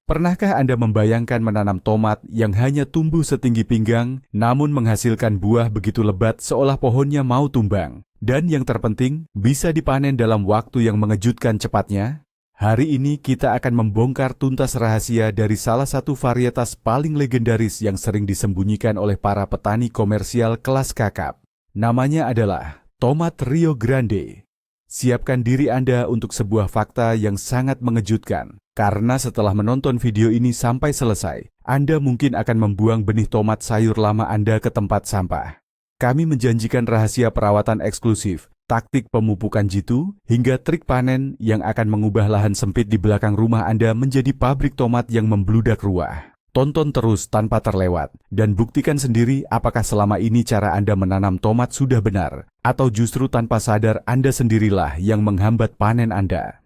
Pernahkah Anda membayangkan menanam tomat yang hanya tumbuh setinggi pinggang, namun menghasilkan buah begitu lebat seolah pohonnya mau tumbang? Dan yang terpenting, bisa dipanen dalam waktu yang mengejutkan cepatnya? Hari ini kita akan membongkar tuntas rahasia dari salah satu varietas paling legendaris yang sering disembunyikan oleh para petani komersial kelas kakap. Namanya adalah tomat Rio Grande. Siapkan diri Anda untuk sebuah fakta yang sangat mengejutkan. Karena setelah menonton video ini sampai selesai, Anda mungkin akan membuang benih tomat sayur lama Anda ke tempat sampah. Kami menjanjikan rahasia perawatan eksklusif, taktik pemupukan jitu, hingga trik panen yang akan mengubah lahan sempit di belakang rumah Anda menjadi pabrik tomat yang membludak ruah. Tonton terus tanpa terlewat, dan buktikan sendiri apakah selama ini cara Anda menanam tomat sudah benar, atau justru tanpa sadar Anda sendirilah yang menghambat panen Anda.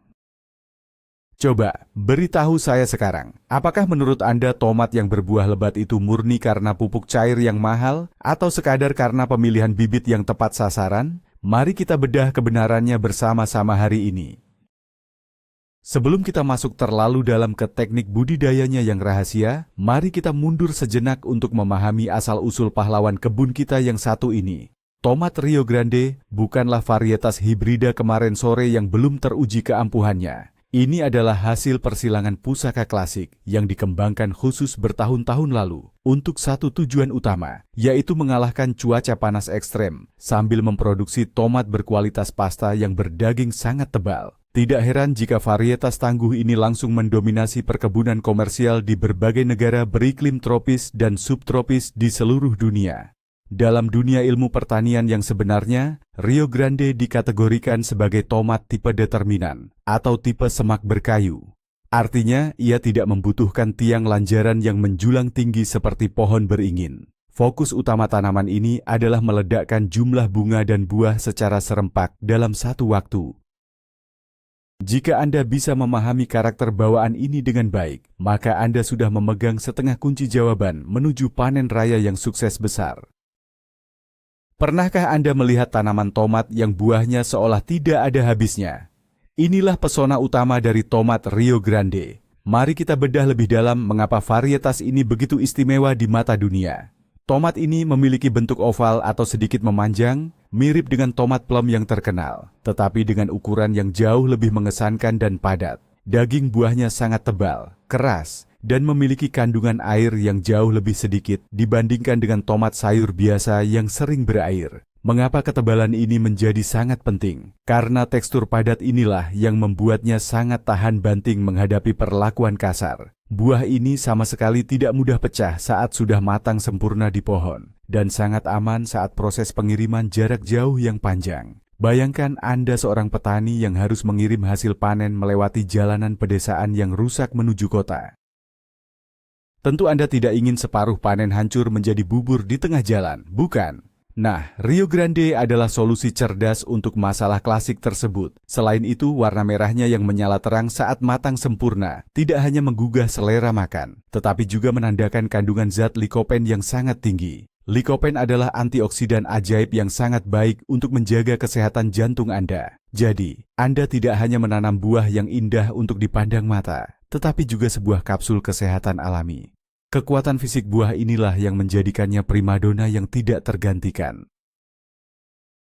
Coba, beritahu saya sekarang, apakah menurut Anda tomat yang berbuah lebat itu murni karena pupuk cair yang mahal, atau sekadar karena pemilihan bibit yang tepat sasaran? Mari kita bedah kebenarannya bersama-sama hari ini. Sebelum kita masuk terlalu dalam ke teknik budidayanya yang rahasia, mari kita mundur sejenak untuk memahami asal-usul pahlawan kebun kita yang satu ini. Tomat Rio Grande bukanlah varietas hibrida kemarin sore yang belum teruji keampuhannya. Ini adalah hasil persilangan pusaka klasik yang dikembangkan khusus bertahun-tahun lalu untuk satu tujuan utama, yaitu mengalahkan cuaca panas ekstrem sambil memproduksi tomat berkualitas pasta yang berdaging sangat tebal. Tidak heran jika varietas tangguh ini langsung mendominasi perkebunan komersial di berbagai negara beriklim tropis dan subtropis di seluruh dunia. Dalam dunia ilmu pertanian yang sebenarnya, Rio Grande dikategorikan sebagai tomat tipe determinan atau tipe semak berkayu. Artinya, ia tidak membutuhkan tiang lanjaran yang menjulang tinggi seperti pohon beringin. Fokus utama tanaman ini adalah meledakkan jumlah bunga dan buah secara serempak dalam satu waktu. Jika Anda bisa memahami karakter bawaan ini dengan baik, maka Anda sudah memegang setengah kunci jawaban menuju panen raya yang sukses besar. Pernahkah Anda melihat tanaman tomat yang buahnya seolah tidak ada habisnya? Inilah pesona utama dari tomat Rio Grande. Mari kita bedah lebih dalam mengapa varietas ini begitu istimewa di mata dunia. Tomat ini memiliki bentuk oval atau sedikit memanjang, mirip dengan tomat plum yang terkenal, tetapi dengan ukuran yang jauh lebih mengesankan dan padat. Daging buahnya sangat tebal, keras, dan memiliki kandungan air yang jauh lebih sedikit dibandingkan dengan tomat sayur biasa yang sering berair. Mengapa ketebalan ini menjadi sangat penting? Karena tekstur padat inilah yang membuatnya sangat tahan banting menghadapi perlakuan kasar. Buah ini sama sekali tidak mudah pecah saat sudah matang sempurna di pohon, dan sangat aman saat proses pengiriman jarak jauh yang panjang. Bayangkan Anda seorang petani yang harus mengirim hasil panen melewati jalanan pedesaan yang rusak menuju kota. Tentu Anda tidak ingin separuh panen hancur menjadi bubur di tengah jalan, bukan? Nah, Rio Grande adalah solusi cerdas untuk masalah klasik tersebut. Selain itu, warna merahnya yang menyala terang saat matang sempurna tidak hanya menggugah selera makan, tetapi juga menandakan kandungan zat likopen yang sangat tinggi. Likopen adalah antioksidan ajaib yang sangat baik untuk menjaga kesehatan jantung Anda. Jadi, Anda tidak hanya menanam buah yang indah untuk dipandang mata, tetapi juga sebuah kapsul kesehatan alami. Kekuatan fisik buah inilah yang menjadikannya primadona yang tidak tergantikan.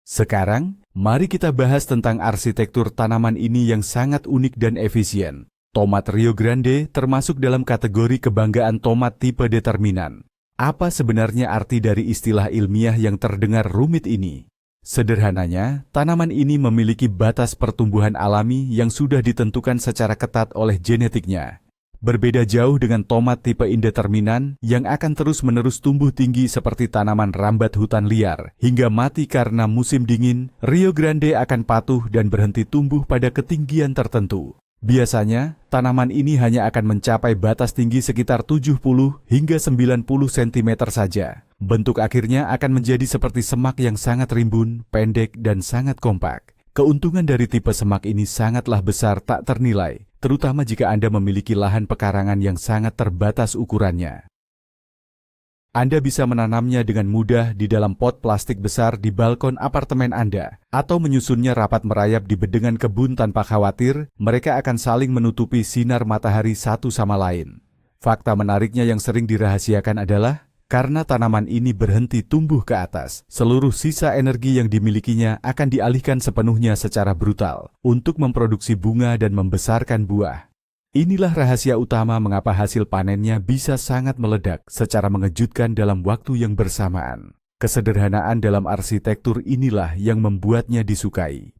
Sekarang, mari kita bahas tentang arsitektur tanaman ini yang sangat unik dan efisien. Tomat Rio Grande termasuk dalam kategori kebanggaan tomat tipe determinan. Apa sebenarnya arti dari istilah ilmiah yang terdengar rumit ini? Sederhananya, tanaman ini memiliki batas pertumbuhan alami yang sudah ditentukan secara ketat oleh genetiknya. Berbeda jauh dengan tomat tipe indeterminan yang akan terus-menerus tumbuh tinggi seperti tanaman rambat hutan liar hingga mati karena musim dingin, Rio Grande akan patuh dan berhenti tumbuh pada ketinggian tertentu. Biasanya, tanaman ini hanya akan mencapai batas tinggi sekitar 70 hingga 90 cm saja. Bentuk akhirnya akan menjadi seperti semak yang sangat rimbun, pendek, dan sangat kompak. Keuntungan dari tipe semak ini sangatlah besar tak ternilai, terutama jika Anda memiliki lahan pekarangan yang sangat terbatas ukurannya. Anda bisa menanamnya dengan mudah di dalam pot plastik besar di balkon apartemen Anda, atau menyusunnya rapat merayap di bedengan kebun tanpa khawatir mereka akan saling menutupi sinar matahari satu sama lain. Fakta menariknya yang sering dirahasiakan adalah, karena tanaman ini berhenti tumbuh ke atas, seluruh sisa energi yang dimilikinya akan dialihkan sepenuhnya secara brutal untuk memproduksi bunga dan membesarkan buah. Inilah rahasia utama mengapa hasil panennya bisa sangat meledak secara mengejutkan dalam waktu yang bersamaan. Kesederhanaan dalam arsitektur inilah yang membuatnya disukai.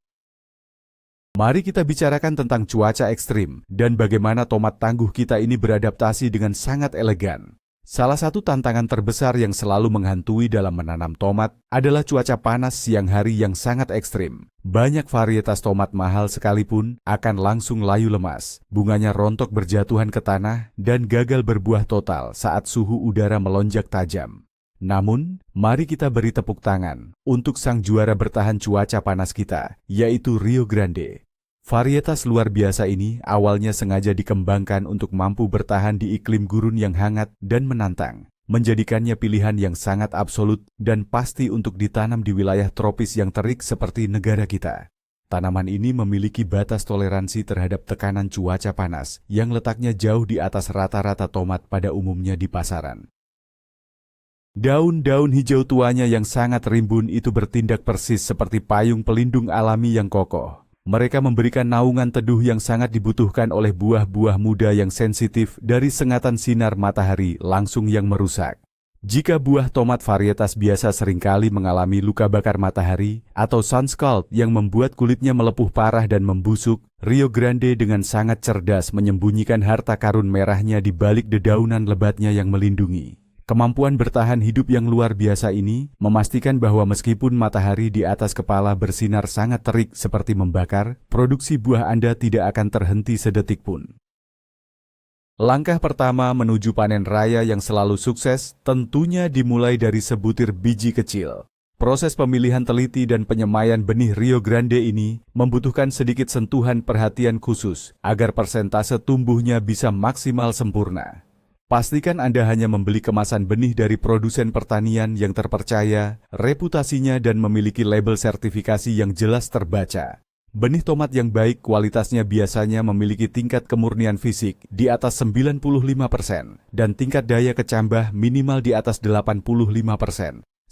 Mari kita bicarakan tentang cuaca ekstrim dan bagaimana tomat tangguh kita ini beradaptasi dengan sangat elegan. Salah satu tantangan terbesar yang selalu menghantui dalam menanam tomat adalah cuaca panas siang hari yang sangat ekstrim. Banyak varietas tomat mahal sekalipun akan langsung layu lemas, bunganya rontok berjatuhan ke tanah, dan gagal berbuah total saat suhu udara melonjak tajam. Namun, mari kita beri tepuk tangan untuk sang juara bertahan cuaca panas kita, yaitu Rio Grande. Varietas luar biasa ini awalnya sengaja dikembangkan untuk mampu bertahan di iklim gurun yang hangat dan menantang, menjadikannya pilihan yang sangat absolut dan pasti untuk ditanam di wilayah tropis yang terik seperti negara kita. Tanaman ini memiliki batas toleransi terhadap tekanan cuaca panas yang letaknya jauh di atas rata-rata tomat pada umumnya di pasaran. Daun-daun hijau tuanya yang sangat rimbun itu bertindak persis seperti payung pelindung alami yang kokoh. Mereka memberikan naungan teduh yang sangat dibutuhkan oleh buah-buah muda yang sensitif dari sengatan sinar matahari langsung yang merusak. Jika buah tomat varietas biasa seringkali mengalami luka bakar matahari atau sunscald yang membuat kulitnya melepuh parah dan membusuk, Rio Grande dengan sangat cerdas menyembunyikan harta karun merahnya di balik dedaunan lebatnya yang melindungi. Kemampuan bertahan hidup yang luar biasa ini memastikan bahwa meskipun matahari di atas kepala bersinar sangat terik seperti membakar, produksi buah Anda tidak akan terhenti sedetik pun. Langkah pertama menuju panen raya yang selalu sukses tentunya dimulai dari sebutir biji kecil. Proses pemilihan teliti dan penyemaian benih Rio Grande ini membutuhkan sedikit sentuhan perhatian khusus agar persentase tumbuhnya bisa maksimal sempurna. Pastikan Anda hanya membeli kemasan benih dari produsen pertanian yang terpercaya, reputasinya dan memiliki label sertifikasi yang jelas terbaca. Benih tomat yang baik kualitasnya biasanya memiliki tingkat kemurnian fisik di atas 95% dan tingkat daya kecambah minimal di atas 85%.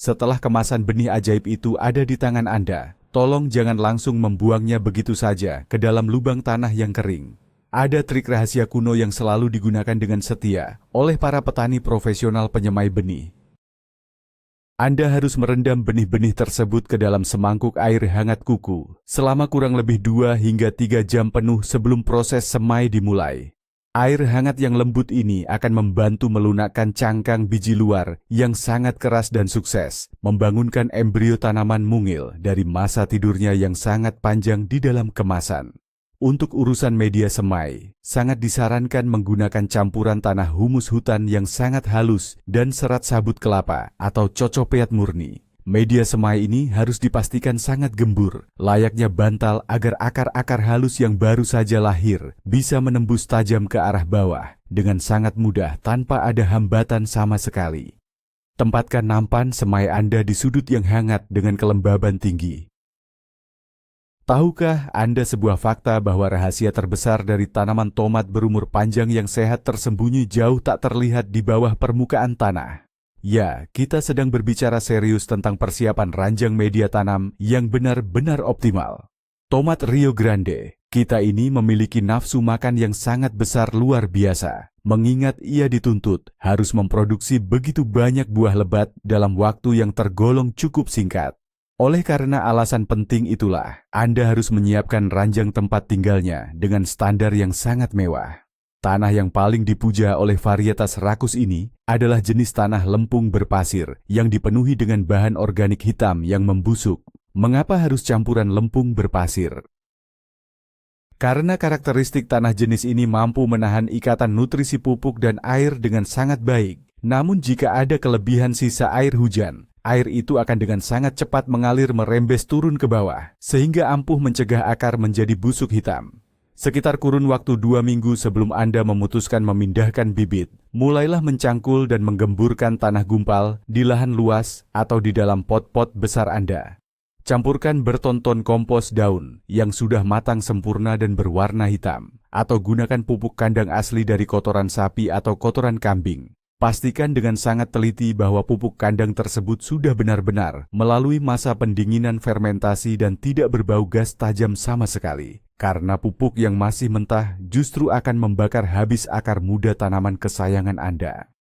Setelah kemasan benih ajaib itu ada di tangan Anda, tolong jangan langsung membuangnya begitu saja ke dalam lubang tanah yang kering. Ada trik rahasia kuno yang selalu digunakan dengan setia oleh para petani profesional penyemai benih. Anda harus merendam benih-benih tersebut ke dalam semangkuk air hangat kuku selama kurang lebih 2 hingga 3 jam penuh sebelum proses semai dimulai. Air hangat yang lembut ini akan membantu melunakkan cangkang biji luar yang sangat keras dan sukses, membangunkan embrio tanaman mungil dari masa tidurnya yang sangat panjang di dalam kemasan. Untuk urusan media semai, sangat disarankan menggunakan campuran tanah humus hutan yang sangat halus dan serat sabut kelapa atau cocopeat murni. Media semai ini harus dipastikan sangat gembur, layaknya bantal agar akar-akar halus yang baru saja lahir bisa menembus tajam ke arah bawah dengan sangat mudah tanpa ada hambatan sama sekali. Tempatkan nampan semai Anda di sudut yang hangat dengan kelembaban tinggi. Tahukah Anda sebuah fakta bahwa rahasia terbesar dari tanaman tomat berumur panjang yang sehat tersembunyi jauh tak terlihat di bawah permukaan tanah? Ya, kita sedang berbicara serius tentang persiapan ranjang media tanam yang benar-benar optimal. Tomat Rio Grande, kita ini memiliki nafsu makan yang sangat besar luar biasa, mengingat ia dituntut harus memproduksi begitu banyak buah lebat dalam waktu yang tergolong cukup singkat. Oleh karena alasan penting itulah, Anda harus menyiapkan ranjang tempat tinggalnya dengan standar yang sangat mewah. Tanah yang paling dipuja oleh varietas rakus ini adalah jenis tanah lempung berpasir yang dipenuhi dengan bahan organik hitam yang membusuk. Mengapa harus campuran lempung berpasir? Karena karakteristik tanah jenis ini mampu menahan ikatan nutrisi pupuk dan air dengan sangat baik. Namun jika ada kelebihan sisa air hujan, air itu akan dengan sangat cepat mengalir merembes turun ke bawah, sehingga ampuh mencegah akar menjadi busuk hitam. Sekitar kurun waktu 2 minggu sebelum Anda memutuskan memindahkan bibit, mulailah mencangkul dan menggemburkan tanah gumpal di lahan luas atau di dalam pot-pot besar Anda. Campurkan berton-ton kompos daun yang sudah matang sempurna dan berwarna hitam, atau gunakan pupuk kandang asli dari kotoran sapi atau kotoran kambing. Pastikan dengan sangat teliti bahwa pupuk kandang tersebut sudah benar-benar melalui masa pendinginan fermentasi dan tidak berbau gas tajam sama sekali. Karena pupuk yang masih mentah justru akan membakar habis akar muda tanaman kesayangan Anda.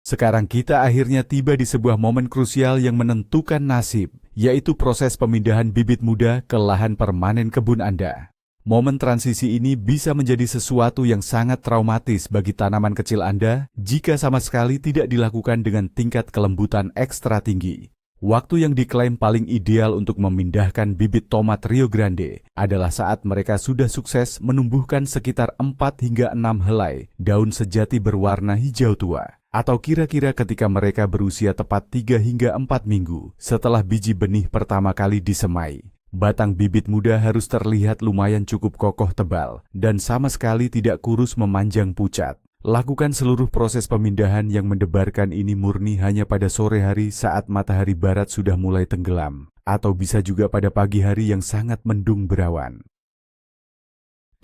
Sekarang kita akhirnya tiba di sebuah momen krusial yang menentukan nasib, yaitu proses pemindahan bibit muda ke lahan permanen kebun Anda. Momen transisi ini bisa menjadi sesuatu yang sangat traumatis bagi tanaman kecil Anda jika sama sekali tidak dilakukan dengan tingkat kelembutan ekstra tinggi. Waktu yang diklaim paling ideal untuk memindahkan bibit tomat Rio Grande adalah saat mereka sudah sukses menumbuhkan sekitar 4 hingga 6 helai daun sejati berwarna hijau tua, atau kira-kira ketika mereka berusia tepat 3 hingga 4 minggu setelah biji benih pertama kali disemai. Batang bibit muda harus terlihat lumayan cukup kokoh tebal dan sama sekali tidak kurus memanjang pucat. Lakukan seluruh proses pemindahan yang mendebarkan ini murni hanya pada sore hari saat matahari barat sudah mulai tenggelam, atau bisa juga pada pagi hari yang sangat mendung berawan.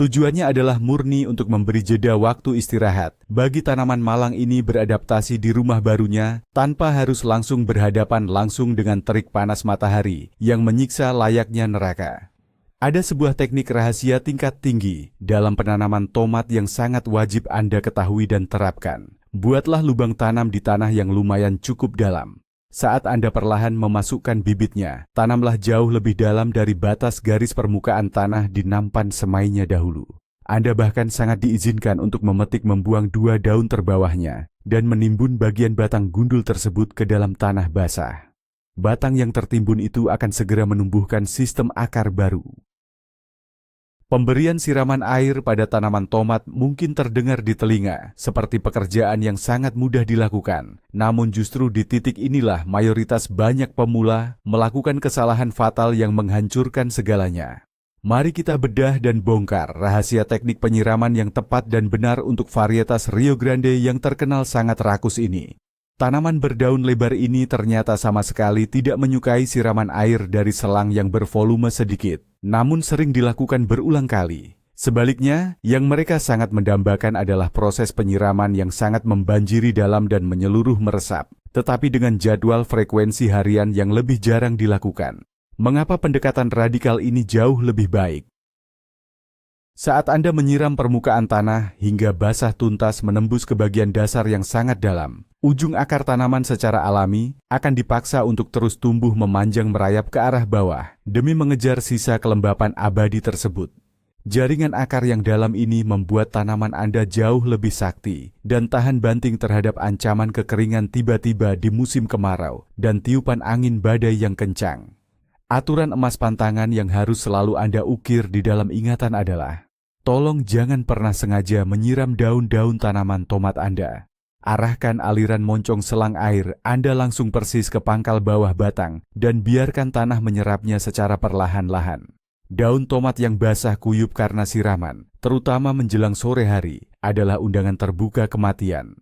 Tujuannya adalah murni untuk memberi jeda waktu istirahat bagi tanaman malang ini beradaptasi di rumah barunya tanpa harus langsung berhadapan langsung dengan terik panas matahari yang menyiksa layaknya neraka. Ada sebuah teknik rahasia tingkat tinggi dalam penanaman tomat yang sangat wajib Anda ketahui dan terapkan. Buatlah lubang tanam di tanah yang lumayan cukup dalam. Saat Anda perlahan memasukkan bibitnya, tanamlah jauh lebih dalam dari batas garis permukaan tanah di nampan semainya dahulu. Anda bahkan sangat diizinkan untuk membuang 2 daun terbawahnya dan menimbun bagian batang gundul tersebut ke dalam tanah basah. Batang yang tertimbun itu akan segera menumbuhkan sistem akar baru. Pemberian siraman air pada tanaman tomat mungkin terdengar di telinga seperti pekerjaan yang sangat mudah dilakukan. Namun justru di titik inilah mayoritas banyak pemula melakukan kesalahan fatal yang menghancurkan segalanya. Mari kita bedah dan bongkar rahasia teknik penyiraman yang tepat dan benar untuk varietas Rio Grande yang terkenal sangat rakus ini. Tanaman berdaun lebar ini ternyata sama sekali tidak menyukai siraman air dari selang yang bervolume sedikit, namun sering dilakukan berulang kali. Sebaliknya, yang mereka sangat mendambakan adalah proses penyiraman yang sangat membanjiri dalam dan menyeluruh meresap, tetapi dengan jadwal frekuensi harian yang lebih jarang dilakukan. Mengapa pendekatan radikal ini jauh lebih baik? Saat Anda menyiram permukaan tanah hingga basah tuntas menembus ke bagian dasar yang sangat dalam, ujung akar tanaman secara alami akan dipaksa untuk terus tumbuh memanjang merayap ke arah bawah demi mengejar sisa kelembapan abadi tersebut. Jaringan akar yang dalam ini membuat tanaman Anda jauh lebih sakti dan tahan banting terhadap ancaman kekeringan tiba-tiba di musim kemarau dan tiupan angin badai yang kencang. Aturan emas pantangan yang harus selalu Anda ukir di dalam ingatan adalah: tolong jangan pernah sengaja menyiram daun-daun tanaman tomat Anda. Arahkan aliran moncong selang air Anda langsung persis ke pangkal bawah batang dan biarkan tanah menyerapnya secara perlahan-lahan. Daun tomat yang basah kuyup karena siraman, terutama menjelang sore hari, adalah undangan terbuka kematian.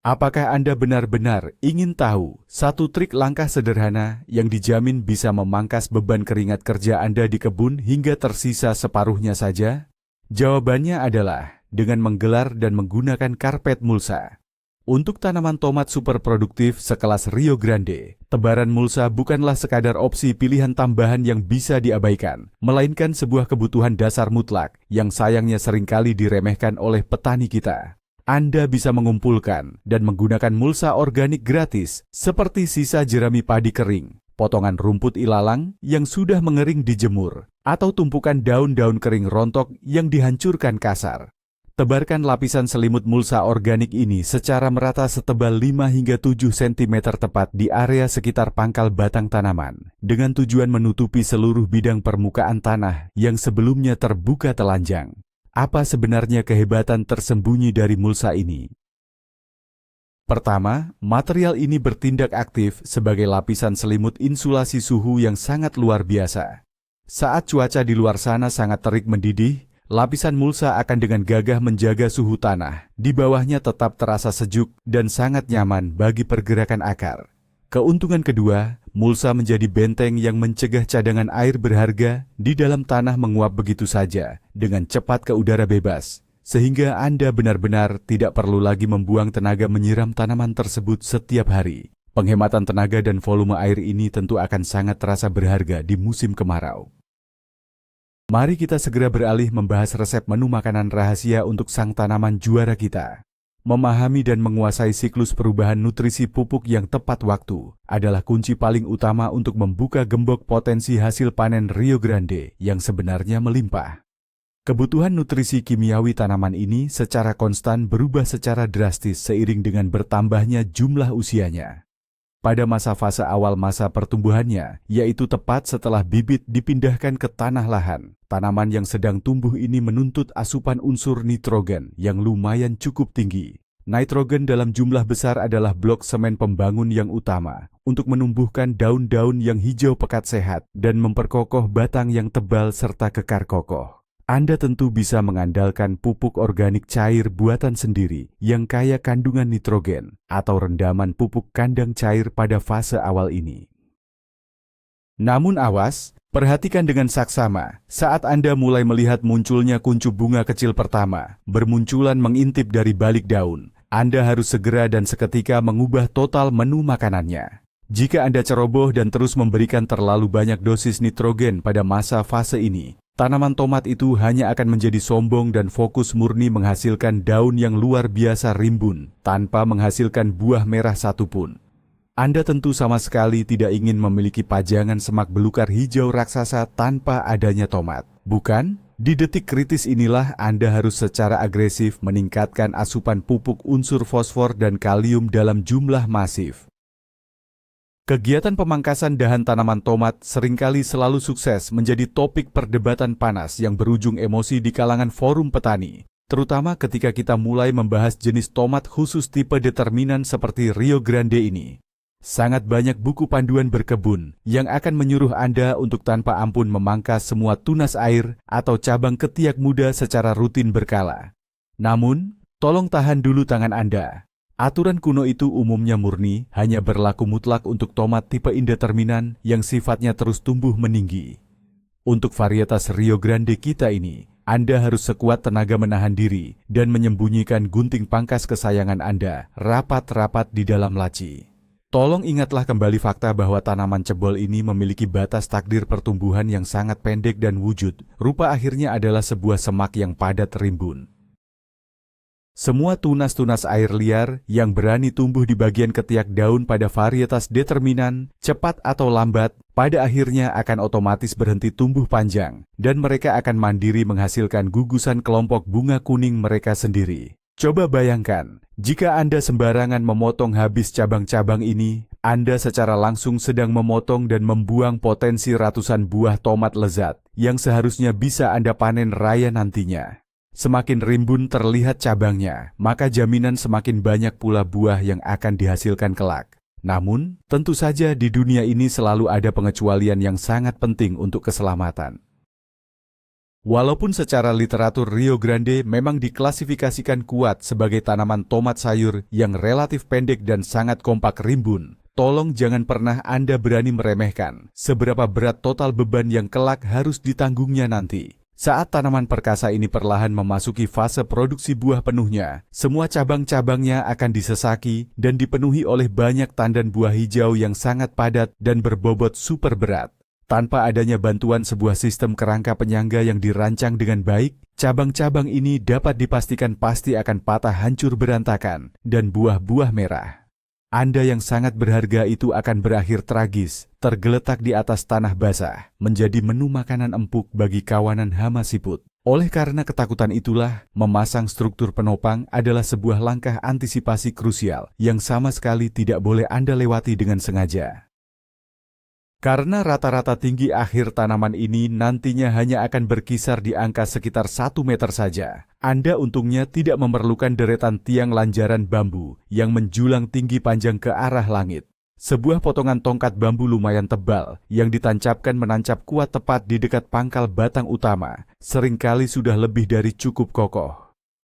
Apakah Anda benar-benar ingin tahu satu trik langkah sederhana yang dijamin bisa memangkas beban keringat kerja Anda di kebun hingga tersisa separuhnya saja? Jawabannya adalah dengan menggelar dan menggunakan karpet mulsa. Untuk tanaman tomat super produktif sekelas Rio Grande, tebaran mulsa bukanlah sekadar opsi pilihan tambahan yang bisa diabaikan, melainkan sebuah kebutuhan dasar mutlak yang sayangnya seringkali diremehkan oleh petani kita. Anda bisa mengumpulkan dan menggunakan mulsa organik gratis seperti sisa jerami padi kering, potongan rumput ilalang yang sudah mengering dijemur, atau tumpukan daun-daun kering rontok yang dihancurkan kasar. Tebarkan lapisan selimut mulsa organik ini secara merata setebal 5 hingga 7 cm tepat di area sekitar pangkal batang tanaman, dengan tujuan menutupi seluruh bidang permukaan tanah yang sebelumnya terbuka telanjang. Apa sebenarnya kehebatan tersembunyi dari mulsa ini? Pertama, material ini bertindak aktif sebagai lapisan selimut insulasi suhu yang sangat luar biasa. Saat cuaca di luar sana sangat terik mendidih, lapisan mulsa akan dengan gagah menjaga suhu tanah. Di bawahnya tetap terasa sejuk dan sangat nyaman bagi pergerakan akar. Keuntungan kedua, mulsa menjadi benteng yang mencegah cadangan air berharga di dalam tanah menguap begitu saja dengan cepat ke udara bebas, sehingga Anda benar-benar tidak perlu lagi membuang tenaga menyiram tanaman tersebut setiap hari. Penghematan tenaga dan volume air ini tentu akan sangat terasa berharga di musim kemarau. Mari kita segera beralih membahas resep menu makanan rahasia untuk sang tanaman juara kita. Memahami dan menguasai siklus perubahan nutrisi pupuk yang tepat waktu adalah kunci paling utama untuk membuka gembok potensi hasil panen Rio Grande yang sebenarnya melimpah. Kebutuhan nutrisi kimiawi tanaman ini secara konstan berubah secara drastis seiring dengan bertambahnya jumlah usianya. Pada masa fase awal masa pertumbuhannya, yaitu tepat setelah bibit dipindahkan ke tanah lahan, tanaman yang sedang tumbuh ini menuntut asupan unsur nitrogen yang lumayan cukup tinggi. Nitrogen dalam jumlah besar adalah blok semen pembangun yang utama untuk menumbuhkan daun-daun yang hijau pekat sehat dan memperkokoh batang yang tebal serta kekar kokoh. Anda tentu bisa mengandalkan pupuk organik cair buatan sendiri yang kaya kandungan nitrogen atau rendaman pupuk kandang cair pada fase awal ini. Namun awas, perhatikan dengan saksama saat Anda mulai melihat munculnya kuncup bunga kecil pertama bermunculan mengintip dari balik daun. Anda harus segera dan seketika mengubah total menu makanannya. Jika Anda ceroboh dan terus memberikan terlalu banyak dosis nitrogen pada masa fase ini, tanaman tomat itu hanya akan menjadi sombong dan fokus murni menghasilkan daun yang luar biasa rimbun tanpa menghasilkan buah merah satupun. Anda tentu sama sekali tidak ingin memiliki pajangan semak belukar hijau raksasa tanpa adanya tomat, bukan? Di detik kritis inilah Anda harus secara agresif meningkatkan asupan pupuk unsur fosfor dan kalium dalam jumlah masif. Kegiatan pemangkasan dahan tanaman tomat seringkali selalu sukses menjadi topik perdebatan panas yang berujung emosi di kalangan forum petani, terutama ketika kita mulai membahas jenis tomat khusus tipe determinan seperti Rio Grande ini. Sangat banyak buku panduan berkebun yang akan menyuruh Anda untuk tanpa ampun memangkas semua tunas air atau cabang ketiak muda secara rutin berkala. Namun, tolong tahan dulu tangan Anda. Aturan kuno itu umumnya murni, hanya berlaku mutlak untuk tomat tipe indeterminan yang sifatnya terus tumbuh meninggi. Untuk varietas Rio Grande kita ini, Anda harus sekuat tenaga menahan diri dan menyembunyikan gunting pangkas kesayangan Anda rapat-rapat di dalam laci. Tolong ingatlah kembali fakta bahwa tanaman cebol ini memiliki batas takdir pertumbuhan yang sangat pendek dan wujud rupa akhirnya adalah sebuah semak yang padat rimbun. Semua tunas-tunas air liar yang berani tumbuh di bagian ketiak daun pada varietas determinan, cepat atau lambat, pada akhirnya akan otomatis berhenti tumbuh panjang, dan mereka akan mandiri menghasilkan gugusan kelompok bunga kuning mereka sendiri. Coba bayangkan, jika Anda sembarangan memotong habis cabang-cabang ini, Anda secara langsung sedang memotong dan membuang potensi ratusan buah tomat lezat yang seharusnya bisa Anda panen raya nantinya. Semakin rimbun terlihat cabangnya, maka jaminan semakin banyak pula buah yang akan dihasilkan kelak. Namun, tentu saja di dunia ini selalu ada pengecualian yang sangat penting untuk keselamatan. Walaupun secara literatur Rio Grande memang diklasifikasikan kuat sebagai tanaman tomat sayur yang relatif pendek dan sangat kompak rimbun, tolong jangan pernah Anda berani meremehkan seberapa berat total beban yang kelak harus ditanggungnya nanti. Saat tanaman perkasa ini perlahan memasuki fase produksi buah penuhnya, semua cabang-cabangnya akan disesaki dan dipenuhi oleh banyak tandan buah hijau yang sangat padat dan berbobot super berat. Tanpa adanya bantuan sebuah sistem kerangka penyangga yang dirancang dengan baik, cabang-cabang ini dapat dipastikan pasti akan patah hancur berantakan dan buah-buah merah. Anda yang sangat berharga itu akan berakhir tragis, tergeletak di atas tanah basah, menjadi menu makanan empuk bagi kawanan hama siput. Oleh karena ketakutan itulah, memasang struktur penopang adalah sebuah langkah antisipasi krusial yang sama sekali tidak boleh Anda lewati dengan sengaja. Karena rata-rata tinggi akhir tanaman ini nantinya hanya akan berkisar di angka sekitar 1 meter saja, Anda untungnya tidak memerlukan deretan tiang lanjaran bambu yang menjulang tinggi panjang ke arah langit. Sebuah potongan tongkat bambu lumayan tebal yang ditancapkan menancap kuat tepat di dekat pangkal batang utama, seringkali sudah lebih dari cukup kokoh.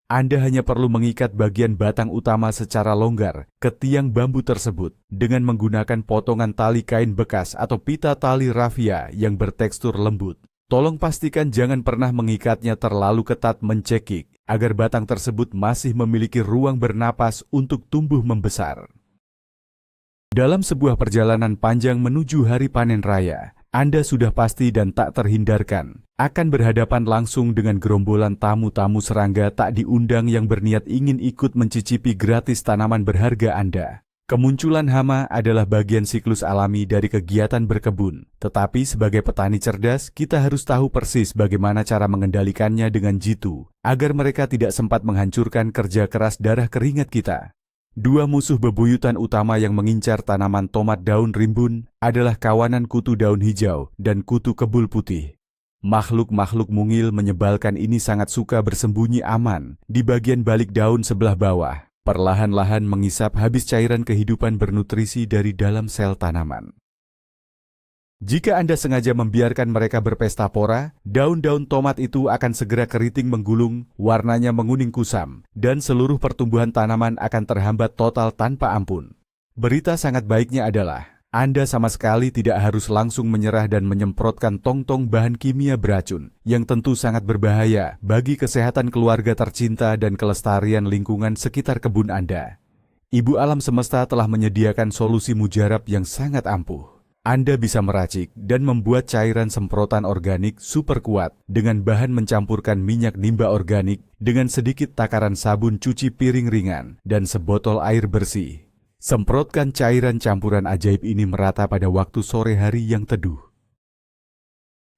Anda hanya perlu mengikat bagian batang utama secara longgar ke tiang bambu tersebut dengan menggunakan potongan tali kain bekas atau pita tali rafia yang bertekstur lembut. Tolong pastikan jangan pernah mengikatnya terlalu ketat mencekik agar batang tersebut masih memiliki ruang bernapas untuk tumbuh membesar. Dalam sebuah perjalanan panjang menuju hari panen raya, Anda sudah pasti dan tak terhindarkan akan berhadapan langsung dengan gerombolan tamu-tamu serangga tak diundang yang berniat ingin ikut mencicipi gratis tanaman berharga Anda. Kemunculan hama adalah bagian siklus alami dari kegiatan berkebun, tetapi sebagai petani cerdas, kita harus tahu persis bagaimana cara mengendalikannya dengan jitu, agar mereka tidak sempat menghancurkan kerja keras darah keringat kita. Dua musuh bebuyutan utama yang mengincar tanaman tomat daun rimbun adalah kawanan kutu daun hijau dan kutu kebul putih. Makhluk-makhluk mungil menyebalkan ini sangat suka bersembunyi aman di bagian balik daun sebelah bawah, perlahan-lahan mengisap habis cairan kehidupan bernutrisi dari dalam sel tanaman. Jika Anda sengaja membiarkan mereka berpesta pora, daun-daun tomat itu akan segera keriting menggulung, warnanya menguning kusam, dan seluruh pertumbuhan tanaman akan terhambat total tanpa ampun. Berita sangat baiknya adalah, Anda sama sekali tidak harus langsung menyerah dan menyemprotkan tong-tong bahan kimia beracun, yang tentu sangat berbahaya bagi kesehatan keluarga tercinta dan kelestarian lingkungan sekitar kebun Anda. Ibu alam semesta telah menyediakan solusi mujarab yang sangat ampuh. Anda bisa meracik dan membuat cairan semprotan organik super kuat dengan bahan mencampurkan minyak nimba organik dengan sedikit takaran sabun cuci piring ringan dan sebotol air bersih. Semprotkan cairan campuran ajaib ini merata pada waktu sore hari yang teduh.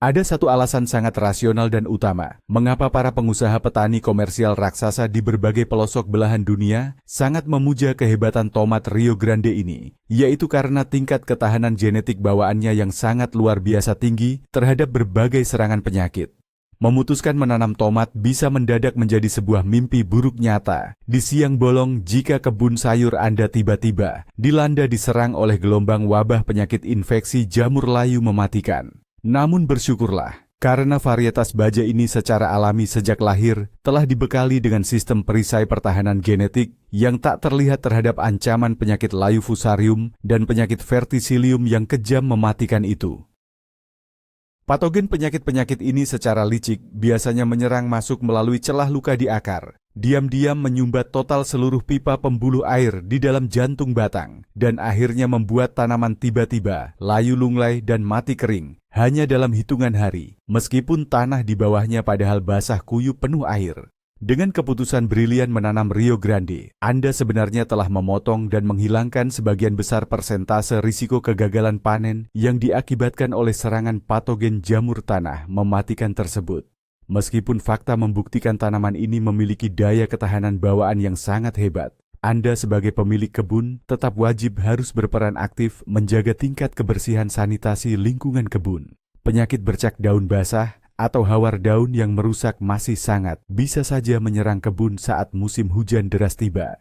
Ada satu alasan sangat rasional dan utama mengapa para pengusaha petani komersial raksasa di berbagai pelosok belahan dunia sangat memuja kehebatan tomat Rio Grande ini, yaitu karena tingkat ketahanan genetik bawaannya yang sangat luar biasa tinggi terhadap berbagai serangan penyakit. Memutuskan menanam tomat bisa mendadak menjadi sebuah mimpi buruk nyata di siang bolong jika kebun sayur Anda tiba-tiba dilanda diserang oleh gelombang wabah penyakit infeksi jamur layu mematikan. Namun bersyukurlah, karena varietas baja ini secara alami sejak lahir telah dibekali dengan sistem perisai pertahanan genetik yang tak terlihat terhadap ancaman penyakit layu fusarium dan penyakit verticillium yang kejam mematikan itu. Patogen penyakit-penyakit ini secara licik biasanya menyerang masuk melalui celah luka di akar, diam-diam menyumbat total seluruh pipa pembuluh air di dalam jantung batang, dan akhirnya membuat tanaman tiba-tiba layu lunglai dan mati kering hanya dalam hitungan hari, meskipun tanah di bawahnya padahal basah kuyup penuh air. Dengan keputusan brilian menanam Rio Grande, Anda sebenarnya telah memotong dan menghilangkan sebagian besar persentase risiko kegagalan panen yang diakibatkan oleh serangan patogen jamur tanah mematikan tersebut. Meskipun fakta membuktikan tanaman ini memiliki daya ketahanan bawaan yang sangat hebat, Anda sebagai pemilik kebun tetap wajib harus berperan aktif menjaga tingkat kebersihan sanitasi lingkungan kebun. Penyakit bercak daun basah atau hawar daun yang merusak masih sangat bisa saja menyerang kebun saat musim hujan deras tiba.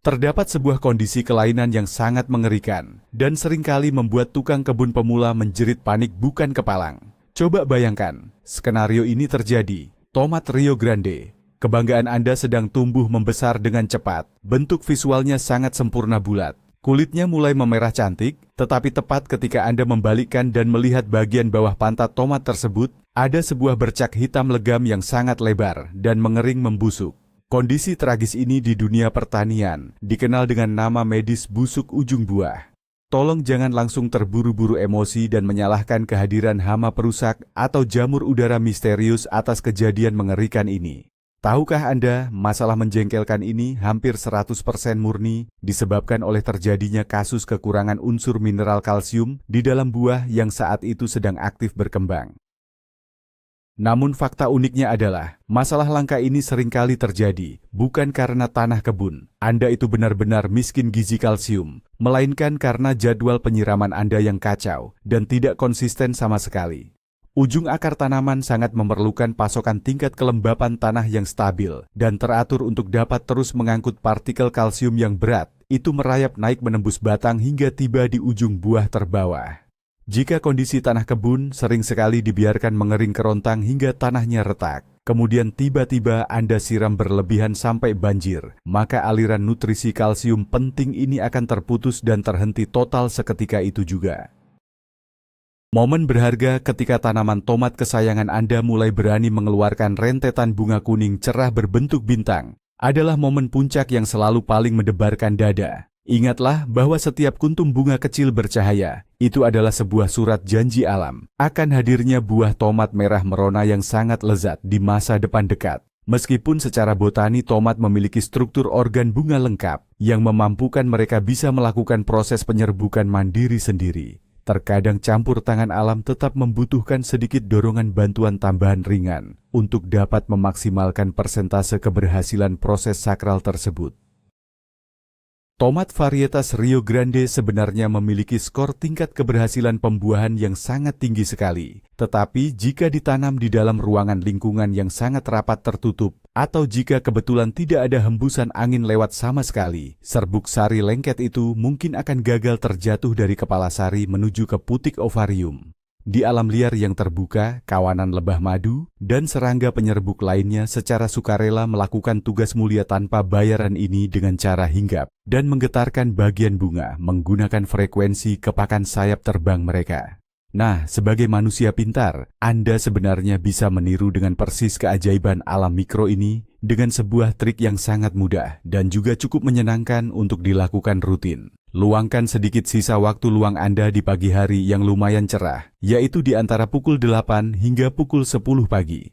Terdapat sebuah kondisi kelainan yang sangat mengerikan dan seringkali membuat tukang kebun pemula menjerit panik bukan kepalang. Coba bayangkan, skenario ini terjadi. Tomat Rio Grande, kebanggaan Anda sedang tumbuh membesar dengan cepat. Bentuk visualnya sangat sempurna bulat. Kulitnya mulai memerah cantik, tetapi tepat ketika Anda membalikkan dan melihat bagian bawah pantat tomat tersebut, ada sebuah bercak hitam legam yang sangat lebar dan mengering membusuk. Kondisi tragis ini di dunia pertanian dikenal dengan nama medis busuk ujung buah. Tolong jangan langsung terburu-buru emosi dan menyalahkan kehadiran hama perusak atau jamur udara misterius atas kejadian mengerikan ini. Tahukah Anda, masalah menjengkelkan ini hampir 100% murni disebabkan oleh terjadinya kasus kekurangan unsur mineral kalsium di dalam buah yang saat itu sedang aktif berkembang. Namun fakta uniknya adalah, masalah langka ini seringkali terjadi bukan karena tanah kebun Anda itu benar-benar miskin gizi kalsium, melainkan karena jadwal penyiraman Anda yang kacau dan tidak konsisten sama sekali. Ujung akar tanaman sangat memerlukan pasokan tingkat kelembapan tanah yang stabil dan teratur untuk dapat terus mengangkut partikel kalsium yang berat itu merayap naik menembus batang hingga tiba di ujung buah terbawah. Jika kondisi tanah kebun sering sekali dibiarkan mengering kerontang hingga tanahnya retak, kemudian tiba-tiba Anda siram berlebihan sampai banjir, maka aliran nutrisi kalsium penting ini akan terputus dan terhenti total seketika itu juga. Momen berharga ketika tanaman tomat kesayangan Anda mulai berani mengeluarkan rentetan bunga kuning cerah berbentuk bintang adalah momen puncak yang selalu paling mendebarkan dada. Ingatlah bahwa setiap kuntum bunga kecil bercahaya, itu adalah sebuah surat janji alam akan hadirnya buah tomat merah merona yang sangat lezat di masa depan dekat. Meskipun secara botani tomat memiliki struktur organ bunga lengkap yang memampukan mereka bisa melakukan proses penyerbukan mandiri sendiri, terkadang campur tangan alam tetap membutuhkan sedikit dorongan bantuan tambahan ringan untuk dapat memaksimalkan persentase keberhasilan proses sakral tersebut. Tomat varietas Rio Grande sebenarnya memiliki skor tingkat keberhasilan pembuahan yang sangat tinggi sekali. Tetapi jika ditanam di dalam ruangan lingkungan yang sangat rapat tertutup, atau jika kebetulan tidak ada hembusan angin lewat sama sekali, serbuk sari lengket itu mungkin akan gagal terjatuh dari kepala sari menuju ke putik ovarium. Di alam liar yang terbuka, kawanan lebah madu dan serangga penyerbuk lainnya secara sukarela melakukan tugas mulia tanpa bayaran ini dengan cara hinggap dan menggetarkan bagian bunga menggunakan frekuensi kepakan sayap terbang mereka. Nah, sebagai manusia pintar, Anda sebenarnya bisa meniru dengan persis keajaiban alam mikro ini dengan sebuah trik yang sangat mudah dan juga cukup menyenangkan untuk dilakukan rutin. Luangkan sedikit sisa waktu luang Anda di pagi hari yang lumayan cerah, yaitu di antara pukul 8 hingga pukul 10 pagi.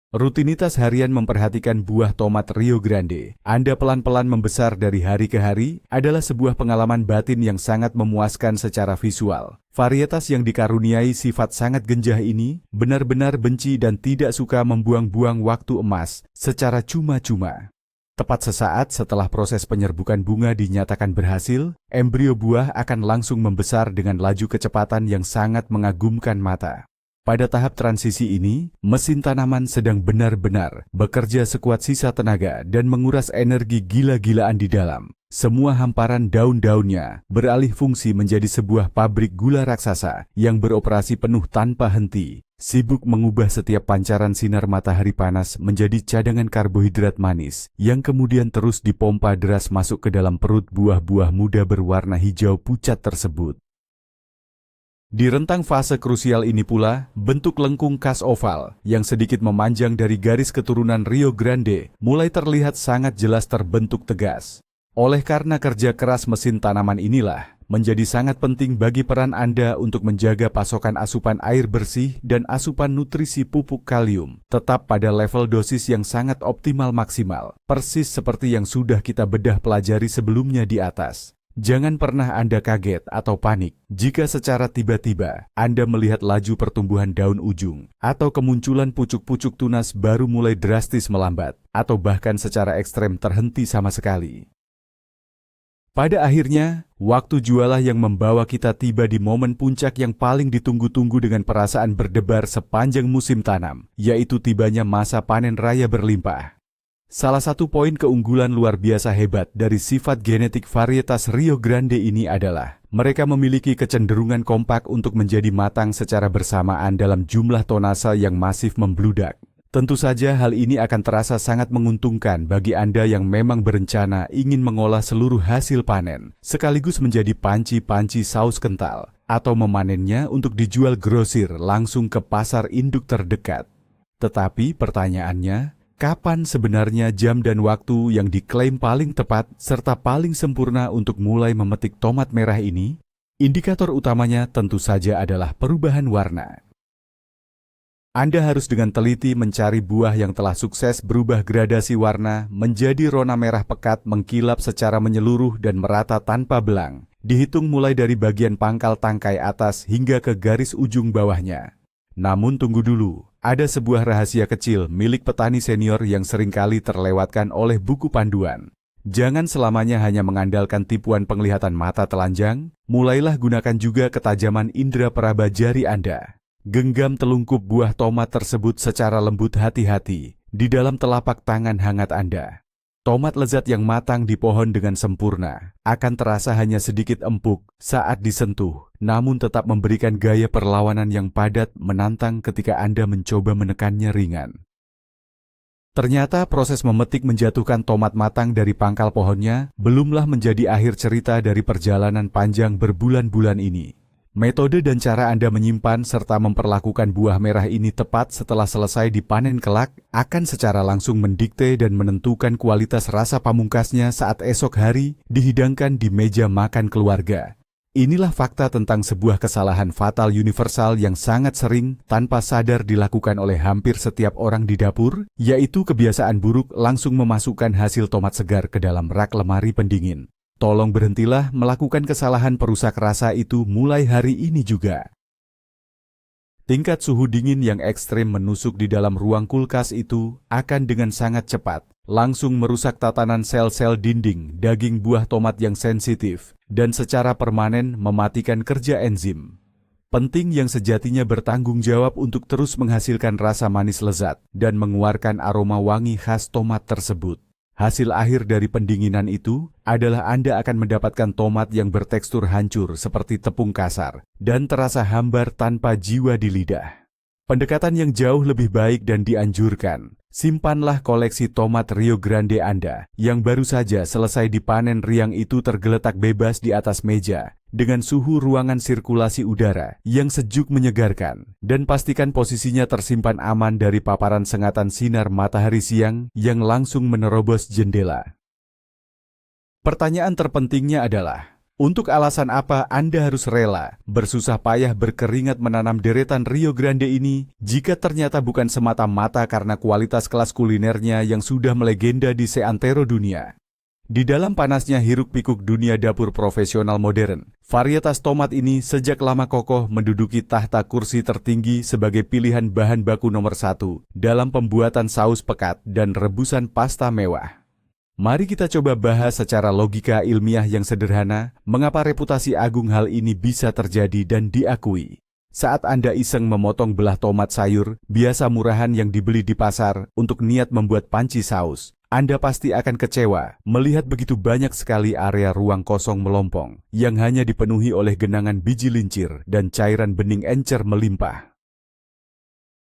Rutinitas harian memperhatikan buah tomat Rio Grande, Anda pelan-pelan membesar dari hari ke hari, adalah sebuah pengalaman batin yang sangat memuaskan secara visual. Varietas yang dikaruniai sifat sangat genjah ini, benar-benar benci dan tidak suka membuang-buang waktu emas secara cuma-cuma. Tepat sesaat setelah proses penyerbukan bunga dinyatakan berhasil, embrio buah akan langsung membesar dengan laju kecepatan yang sangat mengagumkan mata. Pada tahap transisi ini, mesin tanaman sedang benar-benar bekerja sekuat sisa tenaga dan menguras energi gila-gilaan di dalam. Semua hamparan daun-daunnya beralih fungsi menjadi sebuah pabrik gula raksasa yang beroperasi penuh tanpa henti, sibuk mengubah setiap pancaran sinar matahari panas menjadi cadangan karbohidrat manis yang kemudian terus dipompa deras masuk ke dalam perut buah-buah muda berwarna hijau pucat tersebut. Di rentang fase krusial ini pula, bentuk lengkung khas oval yang sedikit memanjang dari garis keturunan Rio Grande mulai terlihat sangat jelas terbentuk tegas. Oleh karena kerja keras mesin tanaman inilah, menjadi sangat penting bagi peran Anda untuk menjaga pasokan asupan air bersih dan asupan nutrisi pupuk kalium tetap pada level dosis yang sangat optimal maksimal, persis seperti yang sudah kita bedah pelajari sebelumnya di atas. Jangan pernah Anda kaget atau panik jika secara tiba-tiba Anda melihat laju pertumbuhan daun ujung atau kemunculan pucuk-pucuk tunas baru mulai drastis melambat atau bahkan secara ekstrem terhenti sama sekali. Pada akhirnya, waktu jualah yang membawa kita tiba di momen puncak yang paling ditunggu-tunggu dengan perasaan berdebar sepanjang musim tanam, yaitu tibanya masa panen raya berlimpah. Salah satu poin keunggulan luar biasa hebat dari sifat genetik varietas Rio Grande ini adalah mereka memiliki kecenderungan kompak untuk menjadi matang secara bersamaan dalam jumlah tonase yang masif membludak. Tentu saja hal ini akan terasa sangat menguntungkan bagi Anda yang memang berencana ingin mengolah seluruh hasil panen, sekaligus menjadi panci-panci saus kental, atau memanennya untuk dijual grosir langsung ke pasar induk terdekat. Tetapi pertanyaannya, kapan sebenarnya jam dan waktu yang diklaim paling tepat serta paling sempurna untuk mulai memetik tomat merah ini? Indikator utamanya tentu saja adalah perubahan warna. Anda harus dengan teliti mencari buah yang telah sukses berubah gradasi warna menjadi rona merah pekat mengkilap secara menyeluruh dan merata tanpa belang, dihitung mulai dari bagian pangkal tangkai atas hingga ke garis ujung bawahnya. Namun tunggu dulu, ada sebuah rahasia kecil milik petani senior yang seringkali terlewatkan oleh buku panduan. Jangan selamanya hanya mengandalkan tipuan penglihatan mata telanjang, mulailah gunakan juga ketajaman indera peraba jari Anda. Genggam telungkup buah tomat tersebut secara lembut hati-hati di dalam telapak tangan hangat Anda. Tomat lezat yang matang di pohon dengan sempurna akan terasa hanya sedikit empuk saat disentuh, namun tetap memberikan gaya perlawanan yang padat menantang ketika Anda mencoba menekannya ringan. Ternyata proses memetik menjatuhkan tomat matang dari pangkal pohonnya belumlah menjadi akhir cerita dari perjalanan panjang berbulan-bulan ini. Metode dan cara Anda menyimpan serta memperlakukan buah merah ini tepat setelah selesai dipanen kelak akan secara langsung mendikte dan menentukan kualitas rasa pamungkasnya saat esok hari dihidangkan di meja makan keluarga. Inilah fakta tentang sebuah kesalahan fatal universal yang sangat sering tanpa sadar dilakukan oleh hampir setiap orang di dapur, yaitu kebiasaan buruk langsung memasukkan hasil tomat segar ke dalam rak lemari pendingin. Tolong berhentilah melakukan kesalahan perusak rasa itu mulai hari ini juga. Tingkat suhu dingin yang ekstrem menusuk di dalam ruang kulkas itu akan dengan sangat cepat langsung merusak tatanan sel-sel dinding daging buah tomat yang sensitif dan secara permanen mematikan kerja enzim. Penting yang sejatinya bertanggung jawab untuk terus menghasilkan rasa manis lezat dan mengeluarkan aroma wangi khas tomat tersebut. Hasil akhir dari pendinginan itu adalah Anda akan mendapatkan tomat yang bertekstur hancur seperti tepung kasar dan terasa hambar tanpa jiwa di lidah. Pendekatan yang jauh lebih baik dan dianjurkan, simpanlah koleksi tomat Rio Grande Anda yang baru saja selesai dipanen riang itu tergeletak bebas di atas meja dengan suhu ruangan sirkulasi udara yang sejuk menyegarkan, dan pastikan posisinya tersimpan aman dari paparan sengatan sinar matahari siang yang langsung menerobos jendela. Pertanyaan terpentingnya adalah, untuk alasan apa Anda harus rela bersusah payah berkeringat menanam deretan Rio Grande ini jika ternyata bukan semata-mata karena kualitas kelas kulinernya yang sudah melegenda di seantero dunia? Di dalam panasnya hiruk-pikuk dunia dapur profesional modern, varietas tomat ini sejak lama kokoh menduduki tahta kursi tertinggi sebagai pilihan bahan baku nomor 1 dalam pembuatan saus pekat dan rebusan pasta mewah. Mari kita coba bahas secara logika ilmiah yang sederhana, mengapa reputasi agung hal ini bisa terjadi dan diakui. Saat Anda iseng memotong belah tomat sayur, biasa murahan yang dibeli di pasar untuk niat membuat panci saus, Anda pasti akan kecewa melihat begitu banyak sekali area ruang kosong melompong yang hanya dipenuhi oleh genangan biji lincir dan cairan bening encer melimpah.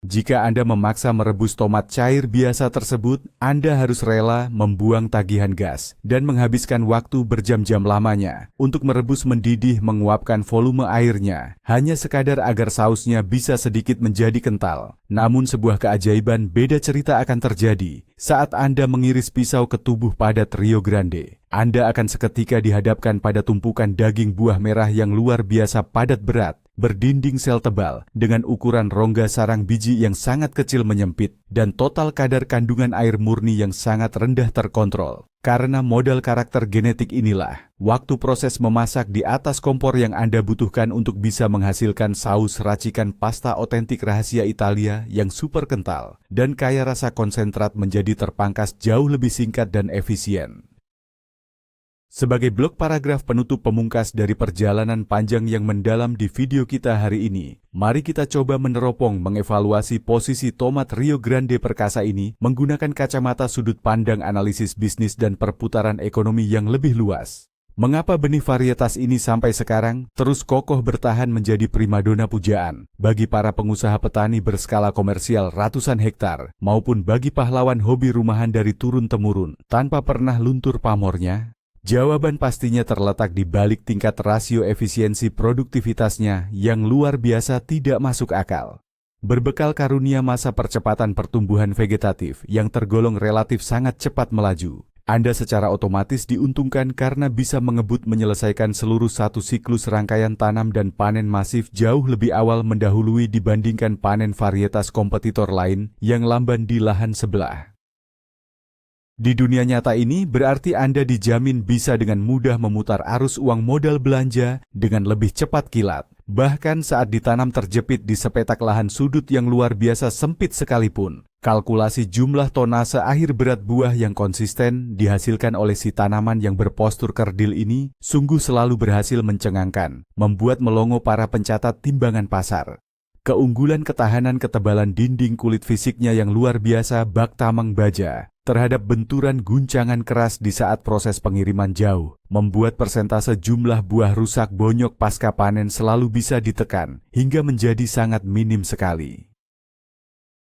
Jika Anda memaksa merebus tomat cair biasa tersebut, Anda harus rela membuang tagihan gas dan menghabiskan waktu berjam-jam lamanya untuk merebus mendidih menguapkan volume airnya, hanya sekadar agar sausnya bisa sedikit menjadi kental. Namun sebuah keajaiban beda cerita akan terjadi saat Anda mengiris pisau ke tubuh padat Rio Grande. Anda akan seketika dihadapkan pada tumpukan daging buah merah yang luar biasa padat berat, berdinding sel tebal, dengan ukuran rongga sarang biji yang sangat kecil menyempit, dan total kadar kandungan air murni yang sangat rendah terkontrol. Karena modal karakter genetik inilah, waktu proses memasak di atas kompor yang Anda butuhkan untuk bisa menghasilkan saus racikan pasta otentik rahasia Italia yang super kental dan kaya rasa konsentrat menjadi terpangkas jauh lebih singkat dan efisien. Sebagai blok paragraf penutup pemungkas dari perjalanan panjang yang mendalam di video kita hari ini, mari kita coba meneropong mengevaluasi posisi tomat Rio Grande perkasa ini menggunakan kacamata sudut pandang analisis bisnis dan perputaran ekonomi yang lebih luas. Mengapa benih varietas ini sampai sekarang terus kokoh bertahan menjadi primadona pujaan bagi para pengusaha petani berskala komersial ratusan hektar maupun bagi pahlawan hobi rumahan dari turun-temurun tanpa pernah luntur pamornya? Jawaban pastinya terletak di balik tingkat rasio efisiensi produktivitasnya yang luar biasa tidak masuk akal. Berbekal karunia masa percepatan pertumbuhan vegetatif yang tergolong relatif sangat cepat melaju, Anda secara otomatis diuntungkan karena bisa mengebut menyelesaikan seluruh satu siklus rangkaian tanam dan panen masif jauh lebih awal mendahului dibandingkan panen varietas kompetitor lain yang lamban di lahan sebelah. Di dunia nyata ini berarti Anda dijamin bisa dengan mudah memutar arus uang modal belanja dengan lebih cepat kilat. Bahkan saat ditanam terjepit di sepetak lahan sudut yang luar biasa sempit sekalipun, kalkulasi jumlah tonase akhir berat buah yang konsisten dihasilkan oleh si tanaman yang berpostur kerdil ini sungguh selalu berhasil mencengangkan, membuat melongo para pencatat timbangan pasar. Keunggulan ketahanan ketebalan dinding kulit fisiknya yang luar biasa bak tamang baja terhadap benturan guncangan keras di saat proses pengiriman jauh, membuat persentase jumlah buah rusak bonyok pasca panen selalu bisa ditekan hingga menjadi sangat minim sekali.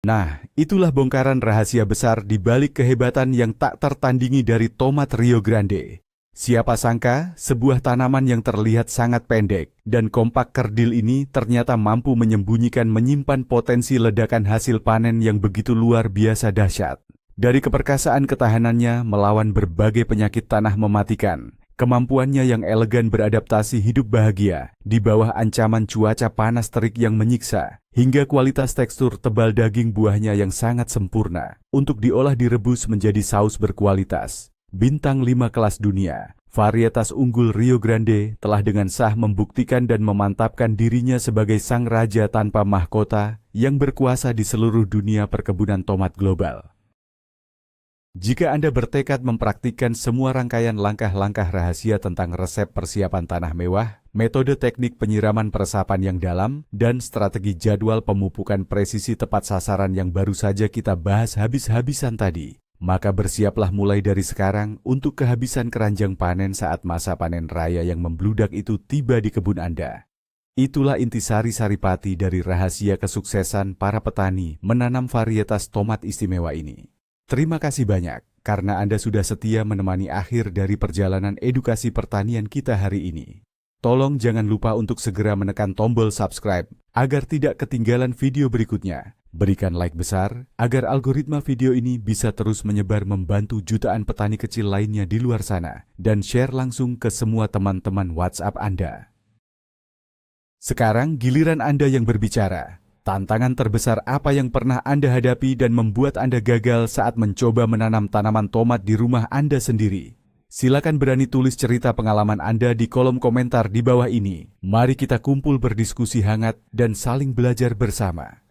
Nah, itulah bongkaran rahasia besar di balik kehebatan yang tak tertandingi dari tomat Rio Grande. Siapa sangka, sebuah tanaman yang terlihat sangat pendek dan kompak kerdil ini ternyata mampu menyimpan potensi ledakan hasil panen yang begitu luar biasa dahsyat. Dari keperkasaan ketahanannya melawan berbagai penyakit tanah mematikan, kemampuannya yang elegan beradaptasi hidup bahagia di bawah ancaman cuaca panas terik yang menyiksa, hingga kualitas tekstur tebal daging buahnya yang sangat sempurna untuk diolah direbus menjadi saus berkualitas. Bintang 5 kelas dunia, varietas unggul Rio Grande telah dengan sah membuktikan dan memantapkan dirinya sebagai sang raja tanpa mahkota yang berkuasa di seluruh dunia perkebunan tomat global. Jika Anda bertekad mempraktikkan semua rangkaian langkah-langkah rahasia tentang resep persiapan tanah mewah, metode teknik penyiraman peresapan yang dalam, dan strategi jadwal pemupukan presisi tepat sasaran yang baru saja kita bahas habis-habisan tadi, maka bersiaplah mulai dari sekarang untuk kehabisan keranjang panen saat masa panen raya yang membludak itu tiba di kebun Anda. Itulah intisari saripati dari rahasia kesuksesan para petani menanam varietas tomat istimewa ini. Terima kasih banyak karena Anda sudah setia menemani akhir dari perjalanan edukasi pertanian kita hari ini. Tolong jangan lupa untuk segera menekan tombol subscribe agar tidak ketinggalan video berikutnya. Berikan like besar agar algoritma video ini bisa terus menyebar membantu jutaan petani kecil lainnya di luar sana dan share langsung ke semua teman-teman WhatsApp Anda. Sekarang giliran Anda yang berbicara. Tantangan terbesar apa yang pernah Anda hadapi dan membuat Anda gagal saat mencoba menanam tanaman tomat di rumah Anda sendiri? Silakan berani tulis cerita pengalaman Anda di kolom komentar di bawah ini. Mari kita kumpul berdiskusi hangat dan saling belajar bersama.